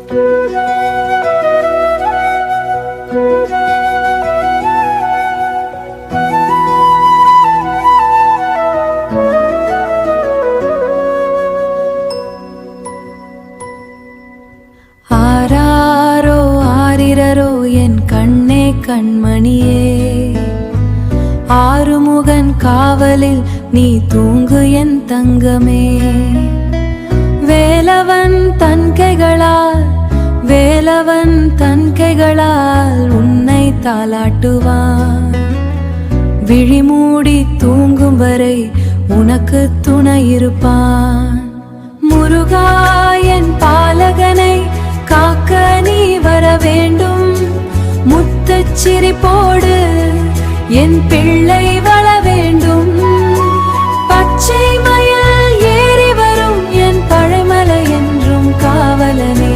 ஆராரோ ஆரிரரோ என் கண்ணே கண்மணியே, ஆறுமுகன் காவலில் நீ தூங்கு என் தங்கமே. வேலவன் தன் கைகளால் வேலவன் தன் கைகளால் உன்னை தாலாட்டுவான். விழிமூடி தூங்கும் வரை உனக்கு துணை இருப்பான். முருகா என் பாலகனை காக்க நீ வர வேண்டும். முத்துச் சிரிப்போடு என் பிள்ளை வள வேண்டும். பச்சை மயில் ஏறி வரும் என் பழைமலை என்றும் காவலனே.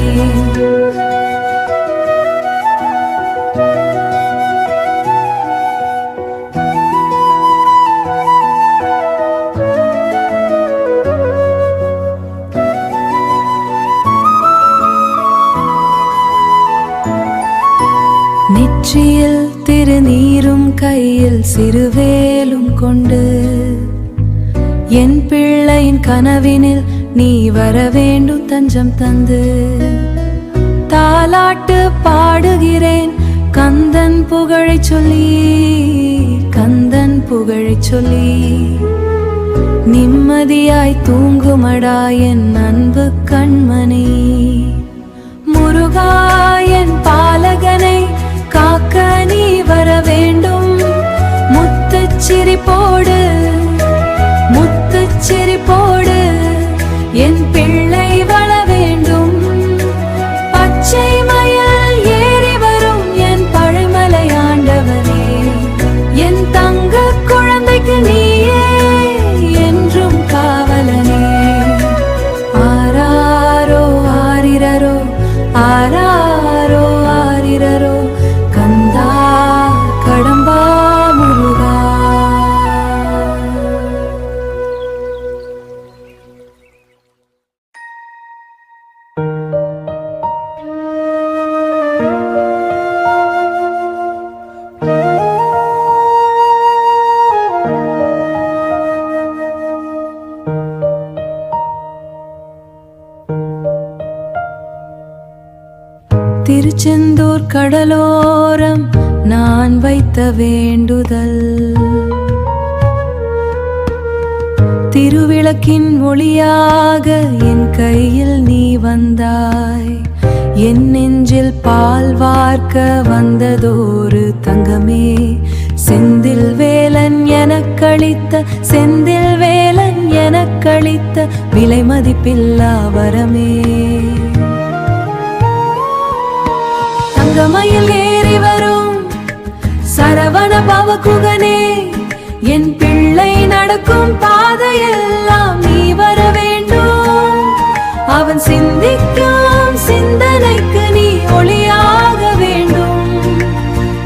நெற்றியில் திருநீரும் கையில் சிறுவேலும் கொண்டு என் பிள்ளையின் கனவினில் நீ வர வேண்டும் தஞ்சம் தந்து. தாலாட்டு பாடுகிறேன் கந்தன் புகழை சொல்லி, கந்தன் புகழை சொல்லி. நிம்மதியாய் தூங்குமடா என் அன்பு கண்மணி. முருகா என் பாலகனை காக்க நீ வர வேண்டும். முத்துச் சிரிப்போடு முத்துச் சிரிப்போடு என் பிள்ளை வள வேண்டும். பச்சை மயில் ஏறி வரும் என் பழைமலை ஆண்டவனே. என் தங்க குழந்தைக்கு நீயே என்றும் காவலனே. ஆராரோ ஆரிரரோ ஆராரோ ஆரிரரோ கந்தா கடம்பா முருகா. திருச்செந்தூர் கடலோரம் நான் வைத்த வேண்டுதல், திருவிளக்கின் ஒளியாக என் கையில் நீ வந்தாய். என் நெஞ்சில் பால் வார்க்க வந்ததோரு தங்கமே. செந்தில் வேலன் எனக்களித்த செந்தில் வேலன் எனக்களித்த விலை மதிப்பில்லா வரமே. தங்கமயில் ஏறி வரும் சரவண பவகுகனே. என் பிள்ளை நடக்கும் பாதையெல்லாம் நீ வர வேண்டும். அவன் சிந்திக்கும் சிந்தனைக்கு நீ ஒளியாக வேண்டும்.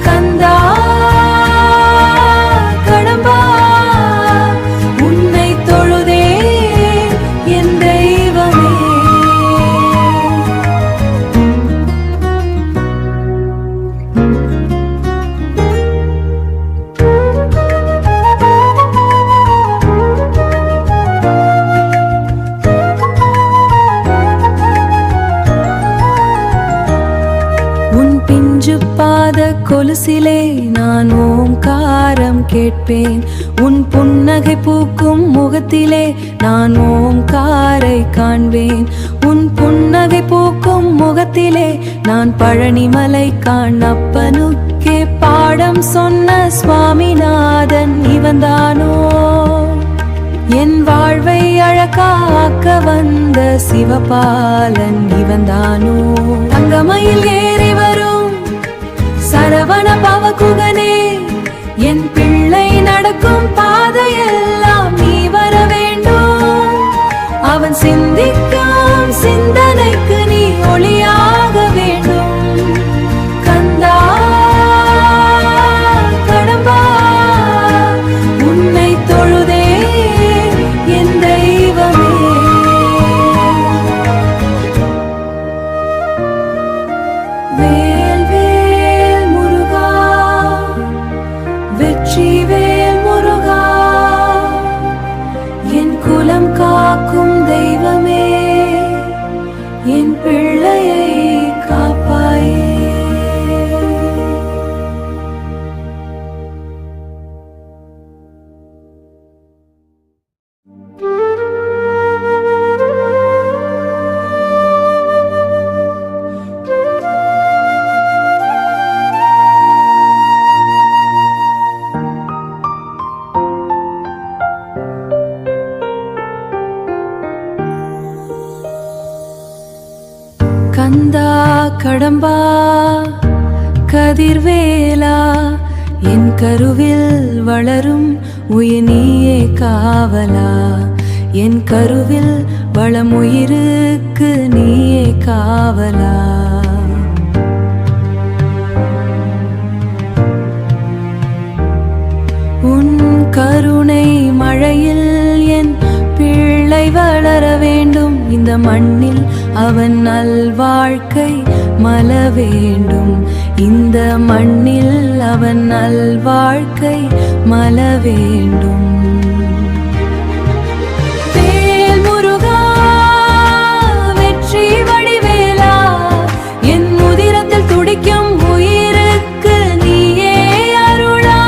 கந்தா கடம்பா உன்னை தொழுதே என் தெய்வமே. பாத கொலுசிலே நான் ஓம்காரம் கேட்பேன். உன் புன்னகை பூக்கும் முகத்திலே நான் ஓம்காரை காண்பேன். உன் புன்னகை பூக்கும் முகத்திலே நான் பழனிமலை காணப்பனுக்கே பாடம் சொன்ன சுவாமிநாதன் இவன்தானோ. என் வாழ்வை அழகாக்க வந்த சிவபாலன் இவன்தானோ. தங்கமயில் ஏறி வரும் சரவண பவகுகனே. என் பிள்ளை நடக்கும் பாதையெல்லாம் நீ வர வேண்டும். அவன் சிந்திக்கும் சிந்தனைக்கு நீ ஒளியாக வேண்டும். கந்தா கடம்பா உன்னை தொழுதே என் தெய்வமே. கந்தா கடம்பா கதிர்வேலா என் கருவில் வளரும் உயிர் நீயே காவலா என் கருவில் வளம் உயிருக்கு நீயே காவலா உன் கருணை மழையில் என் பிள்ளை வளர வேண்டும் இந்த மண்ணில் அவன் நல்வாழ்க்கை மல வேண்டும் இந்த மண்ணில் அவன் நல்வாழ்க்கை மல வேண்டும் வேல் முருகா வெற்றி வடிவேலா என் உதிரத்தில் துடிக்கும் உயிருக்கு நீயே அருளா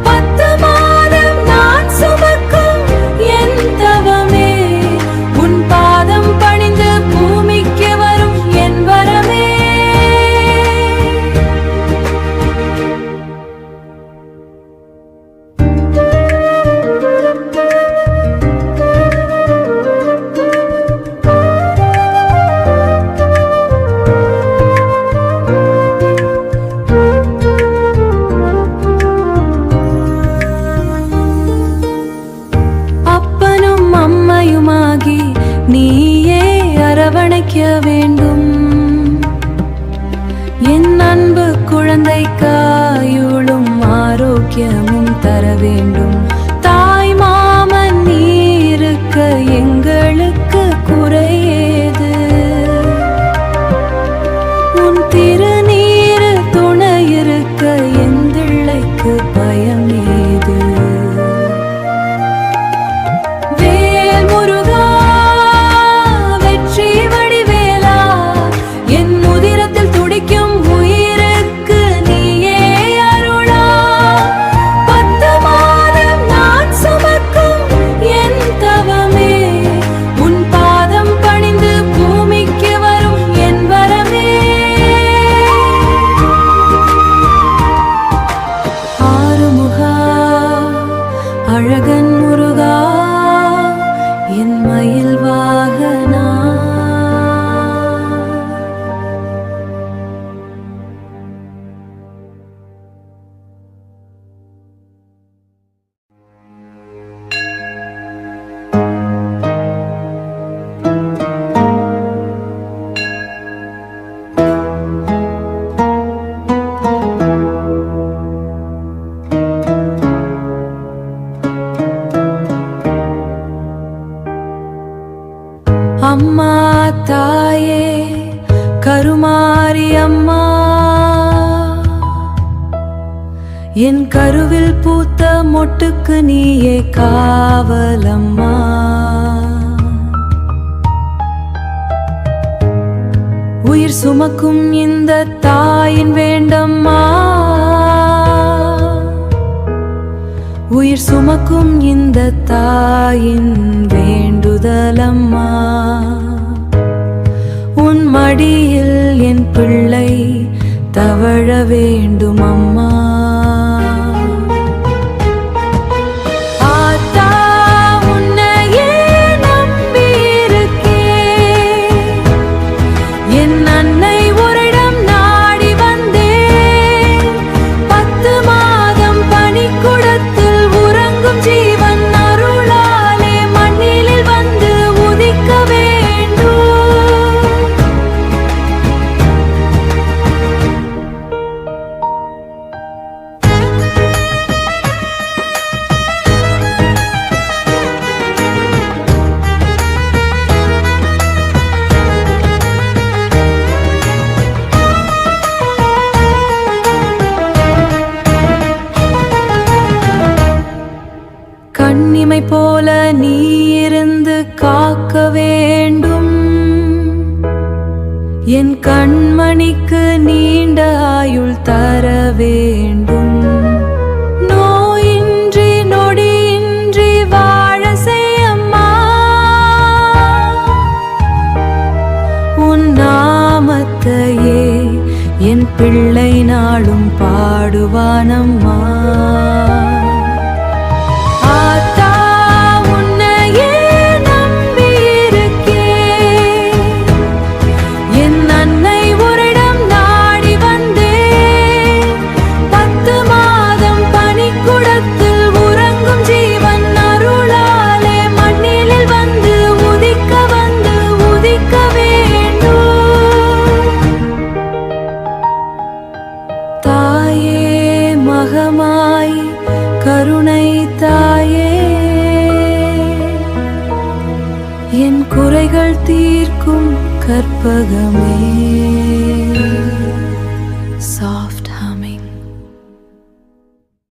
10 மாதம் நான் சுமக்கும் என் தவமே உன் பாதம் பணிந்து பூமிக்கு வரும் என் வரமே அப்பனும் அம்மையுமாகி நீயே அரவணைக்க வேண்டும் என் அன்பு குழந்தைக்காயுளும் ஆரோக்கியமும் தர வேண்டும் தாய் மாமன் நீ இருக்க எங்களுக்கு குறையேது உன் திருநீரு துணை இருக்க எந்திள்ளைக்கு பயம் ஏது வேல் முருகா வெற்றி வடிவேலா என் உதிரத்தில் துடிக்கும் உயிருக்கு நீயே அருளா 10 மாதம் நான் சுமக்கும் என் தவமே உன் பாதம் பணிந்து பூமிக்கு வரும் என் வரமே ஆறுமுகா அழகன் முருகா என் மயில் வாகனா அம்மா தாயே கருமாரி அம்மா என் கருவில் பூத்த மொட்டுக்கு நீயே காவலம்மா உயிர் சுமக்கும் இந்த தாயின் வேண்டம்மா உயிர் சுமக்கும் இந்த தாயின் வேண்டுதலம்மா உன் மடியில் என் பிள்ளை தவழ வேண்டும் அம்மா ஆத்தா உன்னையே நம்பியிருக்கேன் என் அன்னை ஓரிடம் நாடி வந்தேன் 10 மாதம் பனிக்குடத்தில் உறங்கும் ஜீவன் அருளாலே மண்ணிலில் வந்து உதிக்க வேண்டும் கண்ணிமை போல நீ இருந்து காக்க வேண்டும் என் கண்மணிக்கு நீண்ட ஆயுள் தர வேண்டும் நோயின்றி நொடியின்றி வாழ செய்யம்மா உன் நாமத்தையே என் பிள்ளை நாளும் பாடுவானம்மா ஆத்தா உன்னையே நம்பியிருக்கேன் கருணை தாயே, என் குறைகள் தீர்க்கும் கற்பகமே. சா